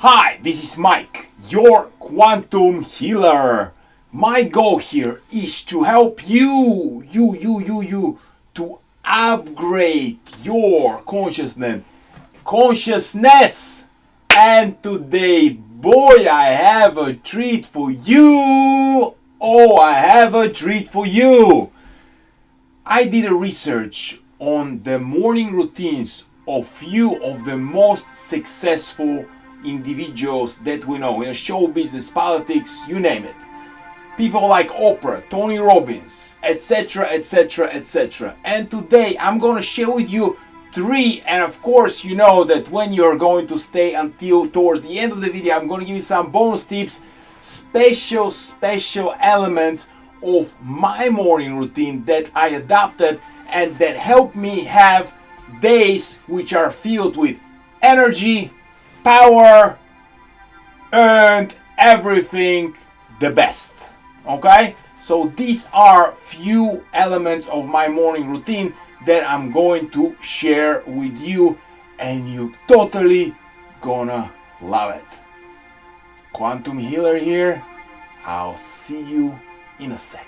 Hi, this is Mike, your quantum healer. My goal here is to help you to upgrade your consciousness. And today, boy, I have a treat for you. Oh, I have a treat for you. I did a research on the morning routines of few of the most successful individuals that we know in show business, politics, you name it. People like Oprah, Tony Robbins, etc, etc, etc. And today I'm gonna share with you three, and of course you know that when you're going to stay until towards the end of the video, I'm gonna give you some bonus tips, special elements of my morning routine that I adopted and that help me have days which are filled with energy, power, and everything the best. Okay, so these are few elements of my morning routine that I'm going to share with you, and you totally gonna love it. Quantum healer here. I'll see you in a sec.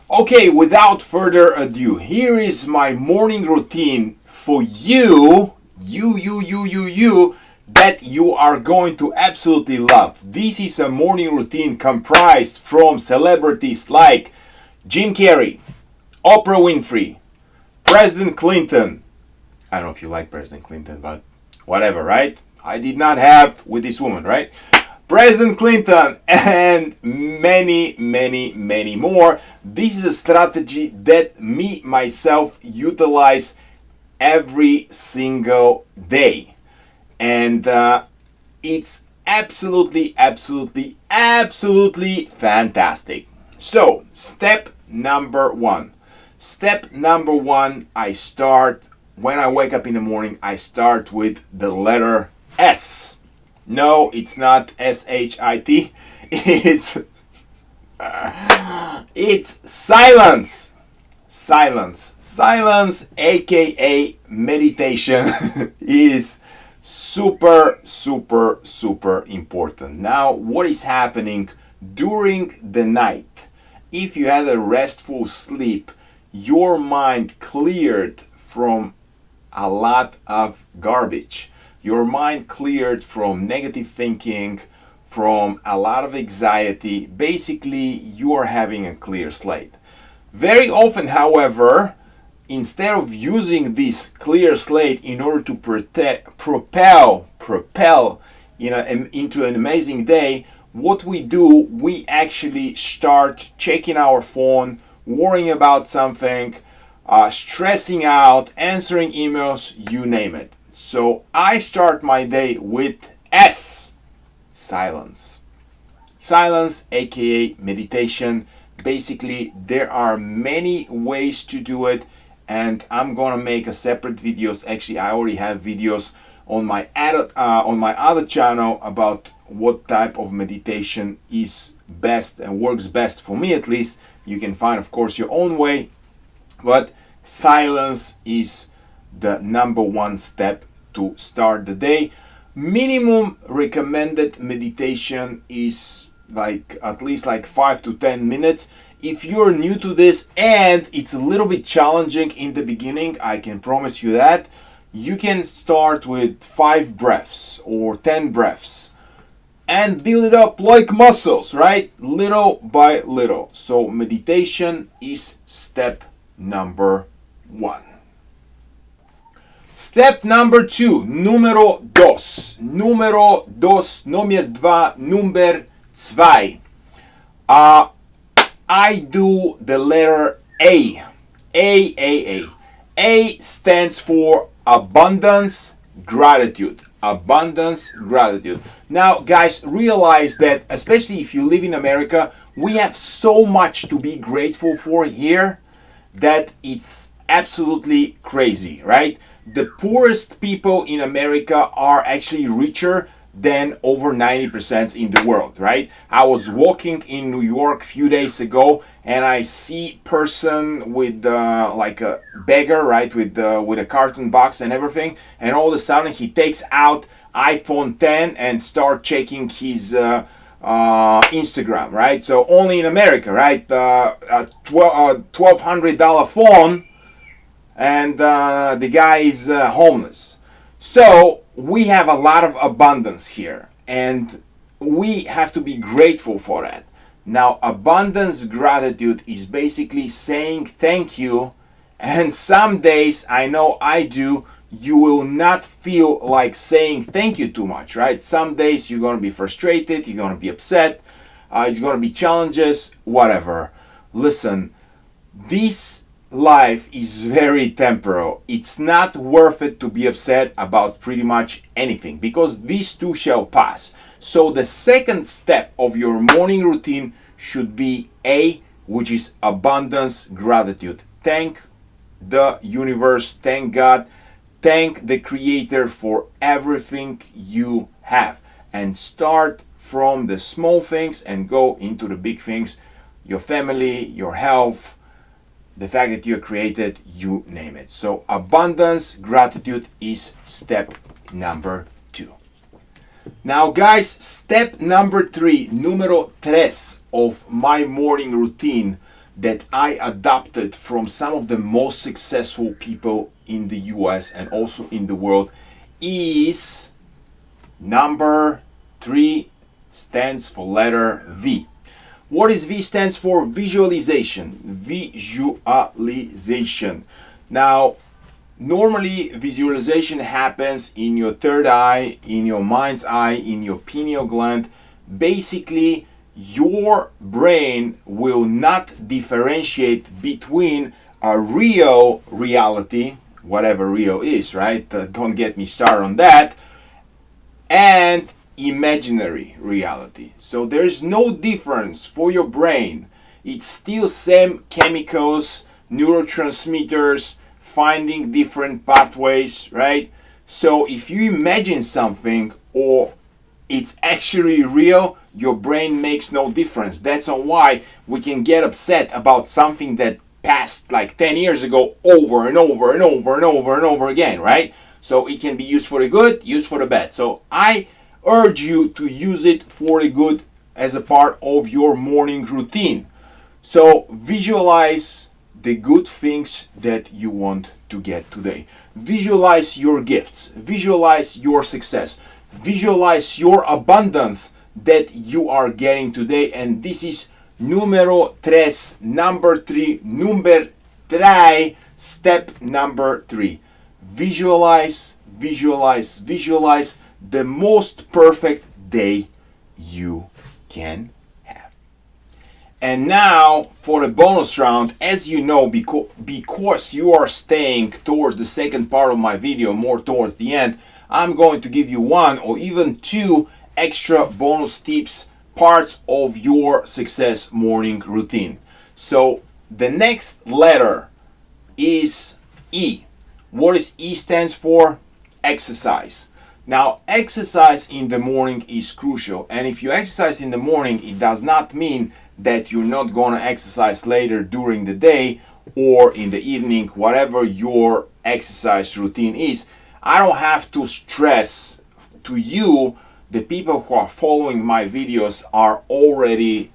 Okay, without further ado, here is my morning routine for you, that you are going to absolutely love. This is a morning routine comprised from celebrities like Jim Carrey, Oprah Winfrey, President Clinton. I don't know if you like President Clinton, but whatever, right? I did not have with this woman, right? President Clinton and many more. This is a strategy that me myself utilize every single day, and it's absolutely fantastic. So step number one, I start when I wake up in the morning. I start with the letter S. No, it's not S-H-I-T. It's silence. Silence, aka meditation, is super important. Now, what is happening during the night? If you had a restful sleep, your mind cleared from a lot of garbage. Your mind cleared from negative thinking, from a lot of anxiety. Basically, you are having a clear slate. Very often, however, instead of using this clear slate in order to propel into an amazing day, what we do, we actually start checking our phone, worrying about something, stressing out, answering emails, you name it. So I start my day with S, silence. Silence, aka meditation. Basically, there are many ways to do it, and I'm gonna make a separate videos. Actually, I already have videos on my other channel about what type of meditation is best and works best for me, at least. You can find, of course, your own way, but silence is the number one step to start the day. Minimum recommended meditation is at least 5 to 10 minutes. If you're new to this and it's a little bit challenging in the beginning, I can promise you that you can start with 5 breaths or 10 breaths and build it up like muscles, right? Little by little. So meditation is step number 1. Step number 2, number 2. I do the letter A. A stands for abundance, gratitude. Now, guys, realize that, especially if you live in America, we have so much to be grateful for here that it's absolutely crazy, right? The poorest people in America are actually richer than over 90% in the world, right? I was walking in New York a few days ago and I see person with like a beggar, right, with a carton box and everything, and all of a sudden he takes out iPhone 10 and start checking his Instagram, right? So only in America, right? A $1,200 phone, and the guy is homeless. So we have a lot of abundance here, and we have to be grateful for that. Now, abundance gratitude is basically saying thank you, and some days, I know I do, you will not feel like saying thank you too much, right? Some days you're going to be frustrated, you're going to be upset, it's going to be challenges, whatever. Listen, this life is very temporal. It's not worth it to be upset about pretty much anything, because these too shall pass. So the second step of your morning routine should be A, which is abundance gratitude. Thank the universe, thank God, thank the Creator for everything you have, and start from the small things and go into the big things. Your family, your health, the fact that you're created, you name it. So abundance gratitude is step number 2. Now guys, step number 3, numero tres of my morning routine that I adopted from some of the most successful people in the US and also in the world is number 3, stands for letter V. What is V stands for? Visualization. Visualization. Now, normally visualization happens in your third eye, in your mind's eye, in your pineal gland. Basically, your brain will not differentiate between a real reality, whatever real is, right? Don't get me started on that, and imaginary reality. So there's no difference for your brain. It's still same chemicals, neurotransmitters, finding different pathways, right? So if you imagine something or it's actually real, your brain makes no difference. That's on why we can get upset about something that passed like 10 years ago over and over and over and over and over again, right? So it can be used for the good, used for the bad. So I urge you to use it for the good as a part of your morning routine. So visualize the good things that you want to get today. Visualize your gifts. Visualize your success. Visualize your abundance that you are getting today. And this is numero tres, number 3, number 3, step number 3. Visualize, visualize, visualize the most perfect day you can have. And now for the bonus round, as you know, because you are staying towards the second part of my video, more towards the end, I'm going to give you 1 or even 2 extra bonus tips, parts of your success morning routine. So the next letter is E. What is E stands for? Exercise. Now, exercise in the morning is crucial, and if you exercise in the morning, it does not mean that you're not going to exercise later during the day or in the evening, whatever your exercise routine is. I don't have to stress to you, the people who are following my videos are already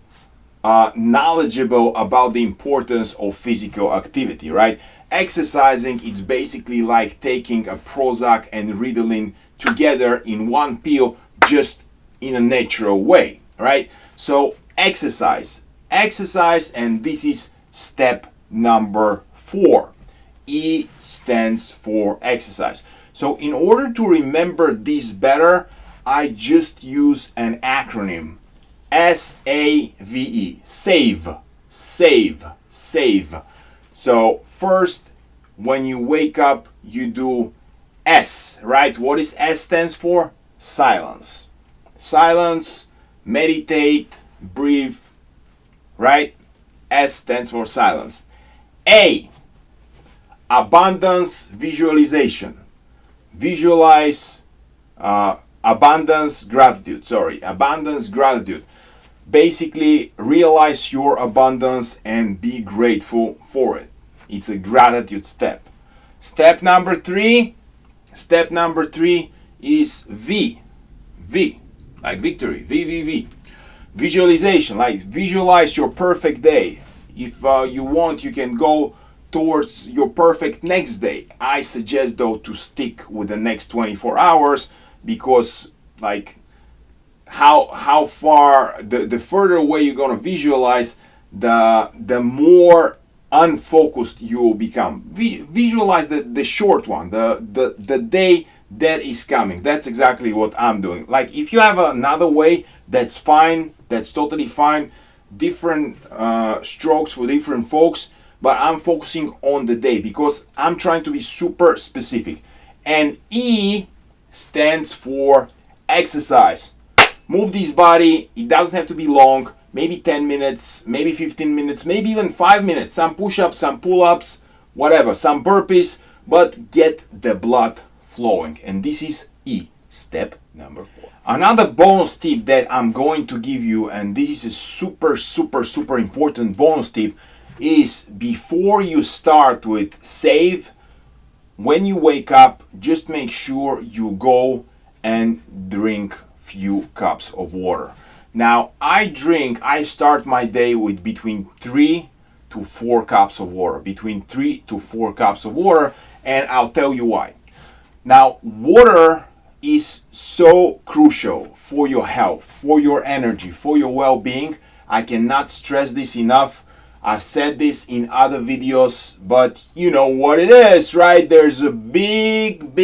knowledgeable about the importance of physical activity, right? Exercising, it's basically like taking a Prozac and Ritalin together in one pill, just in a natural way, right? So exercise, and this is step number 4. E stands for exercise. So in order to remember this better, I just use an acronym, SAVE, save, save, save. So first, when you wake up, you do S, right? What is S stands for? Silence. Silence, meditate, breathe, right? S stands for silence. A, abundance visualization. Visualize abundance gratitude. Basically, realize your abundance and be grateful for it. It's a gratitude step. Step number three is V, like victory, V. Visualization, like visualize your perfect day. If you want, you can go towards your perfect next day. I suggest though to stick with the next 24 hours because like how far the further away you're gonna visualize, the more unfocused you will become. Visualize the short one, the day that is coming. That's exactly what I'm doing. Like if you have another way, that's fine, that's totally fine. Different strokes for different folks, but I'm focusing on the day because I'm trying to be super specific. And E stands for exercise. Move this body. It doesn't have to be long, maybe 10 minutes, maybe 15 minutes, maybe even 5 minutes. Some push-ups, some pull-ups, whatever, some burpees, but get the blood flowing. And this is E, step number 4. Another bonus tip that I'm going to give you, and this is a super important bonus tip, is before you start with save, when you wake up, just make sure you go and drink few cups of water. Now I start my day with between 3 to 4 cups of water, and I'll tell you why. Now water is so crucial for your health, for your energy, for your well-being. I cannot stress this enough. I've said this in other videos, but you know what it is, right? There's a big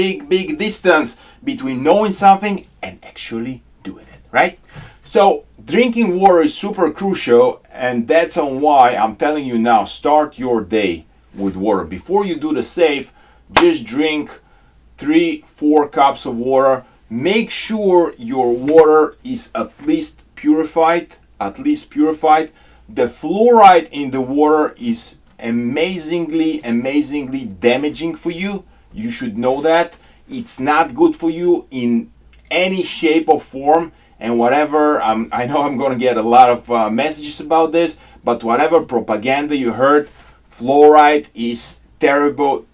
distance between knowing something and actually doing it, right? So drinking water is super crucial, and that's on why I'm telling you now, start your day with water. Before you do the save, just drink 3-4 cups of water. Make sure your water is at least purified. The fluoride in the water is amazingly damaging for you. You should know that. It's not good for you in any shape or form. And whatever, I know I'm going to get a lot of messages about this, but whatever propaganda you heard, fluoride is terrible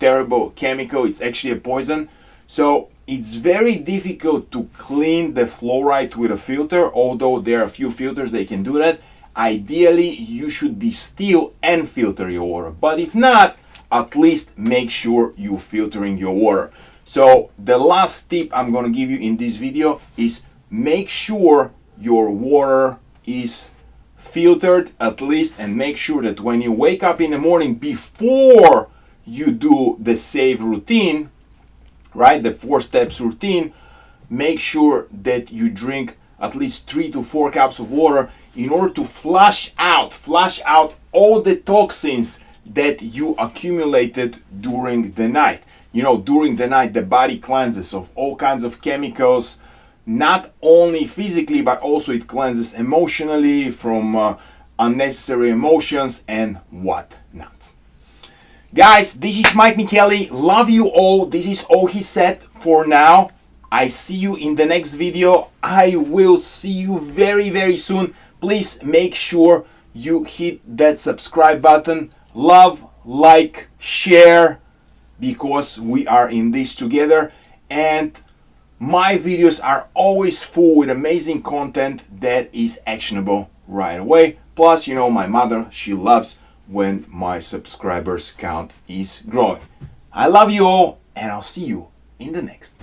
chemical. It's actually a poison. So it's very difficult to clean the fluoride with a filter, although there are a few filters that can do that. Ideally, you should distill and filter your water. But if not, at least make sure you're filtering your water. So the last tip I'm going to give you in this video is make sure your water is filtered at least, and make sure that when you wake up in the morning, before you do the save routine, right, the 4 steps routine, make sure that you drink at least 3 to 4 cups of water in order to flush out all the toxins that you accumulated during the night. You know, during the night the body cleanses of all kinds of chemicals, not only physically, but also it cleanses emotionally from unnecessary emotions and whatnot. Guys, this is Mike Michaely. Love you all. This is all he said for now. I see you in the next video. I will see you very soon. Please make sure you hit that subscribe button. Love, like, share, because we are in this together. And my videos are always full with amazing content that is actionable right away. Plus, you know, my mother, she loves when my subscribers count is growing. I love you all, and I'll see you in the next.